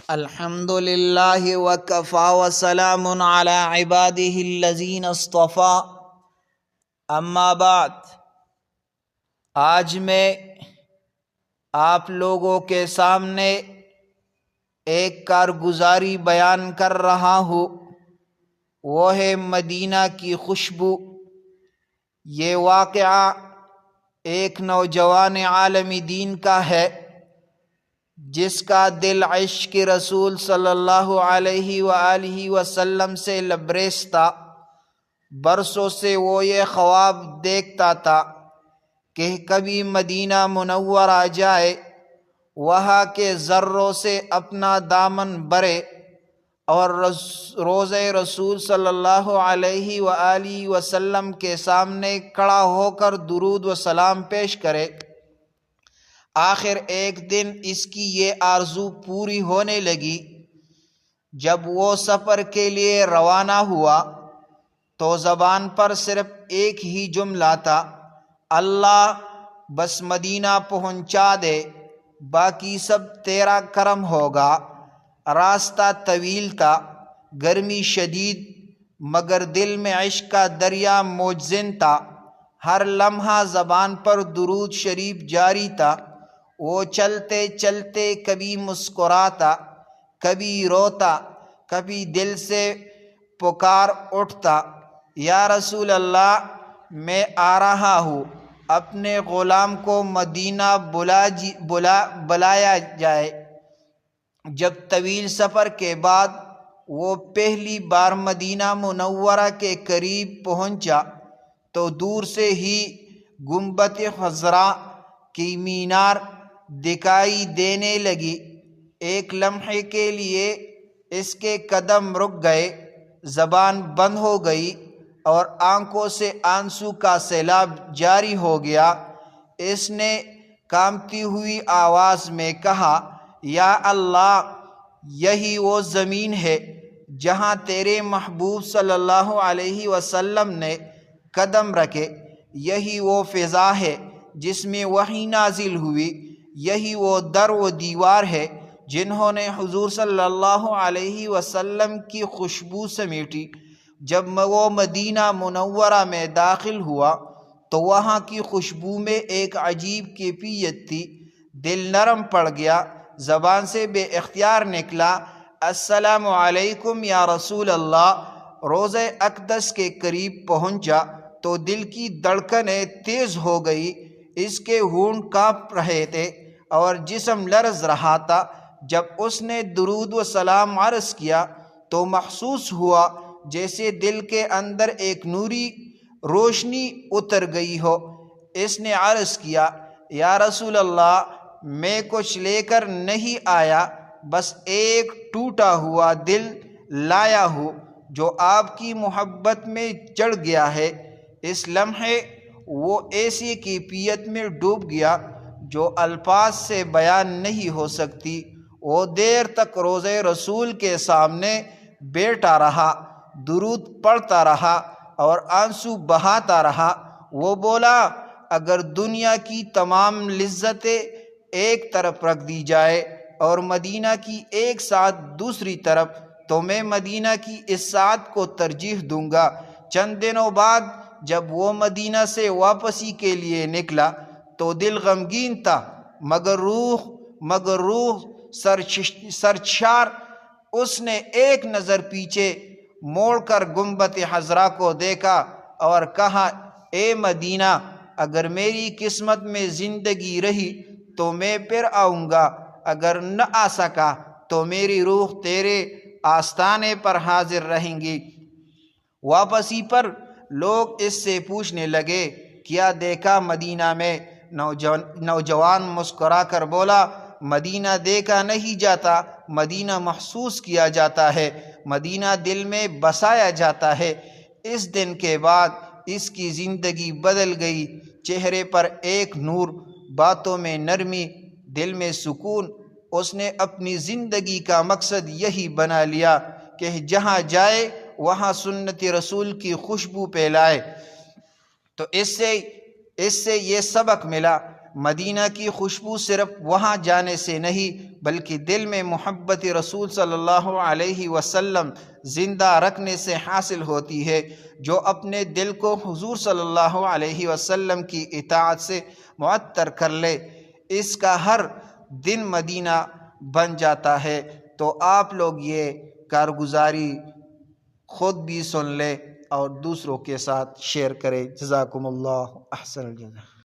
الحمد للہ وکفا وسلام علی عبادہ الذین اصطفیٰ، اما بعد۔ آج میں آپ لوگوں کے سامنے ایک کارگزاری بیان کر رہا ہوں، وہ ہے مدینہ کی خوشبو۔ یہ واقعہ ایک نوجوان عالم دین کا ہے جس کا دل عشق رسول صلی اللہ علیہ وآلہ وسلم سے لبریز تھا۔ برسوں سے وہ یہ خواب دیکھتا تھا کہ کبھی مدینہ منورہ جائے، وہاں کے ذروں سے اپنا دامن بھرے اور روضہ رسول صلی اللہ علیہ وآلہ وسلم کے سامنے کھڑا ہو کر درود و سلام پیش کرے۔ آخر ایک دن اس کی یہ آرزو پوری ہونے لگی۔ جب وہ سفر کے لیے روانہ ہوا تو زبان پر صرف ایک ہی جملہ تھا، اللہ بس مدینہ پہنچا دے، باقی سب تیرا کرم ہوگا۔ راستہ طویل تھا، گرمی شدید، مگر دل میں عشق کا دریا موجزن تھا۔ ہر لمحہ زبان پر درود شریف جاری تھا۔ وہ چلتے چلتے کبھی مسکراتا، کبھی روتا، کبھی دل سے پکار اٹھتا، یا رسول اللہ، میں آ رہا ہوں، اپنے غلام کو مدینہ بلایا جائے۔ جب طویل سفر کے بعد وہ پہلی بار مدینہ منورہ کے قریب پہنچا تو دور سے ہی گنبد خضرا کی مینار دکھائی دینے لگی۔ ایک لمحے کے لیے اس کے قدم رک گئے، زبان بند ہو گئی اور آنکھوں سے آنسو کا سیلاب جاری ہو گیا۔ اس نے کانپتی ہوئی آواز میں کہا، یا اللہ، یہی وہ زمین ہے جہاں تیرے محبوب صلی اللہ علیہ وسلم نے قدم رکھے، یہی وہ فضا ہے جس میں وحی نازل ہوئی، یہی وہ در و دیوار ہے جنہوں نے حضور صلی اللہ علیہ وسلم کی خوشبو سمیٹی۔ جب وہ مدینہ منورہ میں داخل ہوا تو وہاں کی خوشبو میں ایک عجیب کیفیت تھی۔ دل نرم پڑ گیا، زبان سے بے اختیار نکلا، السلام علیکم یا رسول اللہ۔ روضہ اقدس کے قریب پہنچا تو دل کی دھڑکنیں تیز ہو گئی، اس کے ہونٹ کانپ رہے تھے اور جسم لرز رہا تھا۔ جب اس نے درود و سلام عرض کیا تو محسوس ہوا جیسے دل کے اندر ایک نوری روشنی اتر گئی ہو۔ اس نے عرض کیا، یا رسول اللہ، میں کچھ لے کر نہیں آیا، بس ایک ٹوٹا ہوا دل لایا ہوں جو آپ کی محبت میں چڑھ گیا ہے۔ اس لمحے وہ ایسی کیفیت میں ڈوب گیا جو الفاظ سے بیان نہیں ہو سکتی۔ وہ دیر تک روضہ رسول کے سامنے بیٹھا رہا، درود پڑھتا رہا اور آنسو بہاتا رہا۔ وہ بولا، اگر دنیا کی تمام لذتیں ایک طرف رکھ دی جائے اور مدینہ کی ایک ساعت دوسری طرف، تو میں مدینہ کی اس ساعت کو ترجیح دوں گا۔ چند دنوں بعد جب وہ مدینہ سے واپسی کے لیے نکلا تو دل غمگین تھا، مگر روح سرشار۔ اس نے ایک نظر پیچھے موڑ کر گنبد خضرا کو دیکھا اور کہا، اے مدینہ، اگر میری قسمت میں زندگی رہی تو میں پھر آؤں گا، اگر نہ آ سکا تو میری روح تیرے آستانے پر حاضر رہیں گی۔ واپسی پر لوگ اس سے پوچھنے لگے، کیا دیکھا مدینہ میں؟ نوجوان مسکرا کر بولا، مدینہ دیکھا نہیں جاتا، مدینہ محسوس کیا جاتا ہے، مدینہ دل میں بسایا جاتا ہے۔ اس دن کے بعد اس کی زندگی بدل گئی، چہرے پر ایک نور، باتوں میں نرمی، دل میں سکون۔ اس نے اپنی زندگی کا مقصد یہی بنا لیا کہ جہاں جائے وہاں سنت رسول کی خوشبو پھیلائے۔ تو اس سے یہ سبق ملا، مدینہ کی خوشبو صرف وہاں جانے سے نہیں بلکہ دل میں محبت رسول صلی اللہ علیہ وسلم زندہ رکھنے سے حاصل ہوتی ہے۔ جو اپنے دل کو حضور صلی اللہ علیہ وسلم کی اطاعت سے معطر کر لے، اس کا ہر دن مدینہ بن جاتا ہے۔ تو آپ لوگ یہ کارگزاری خود بھی سن لیں اور دوسروں کے ساتھ شیئر کریں۔ جزاکم اللہ احسن الجزا۔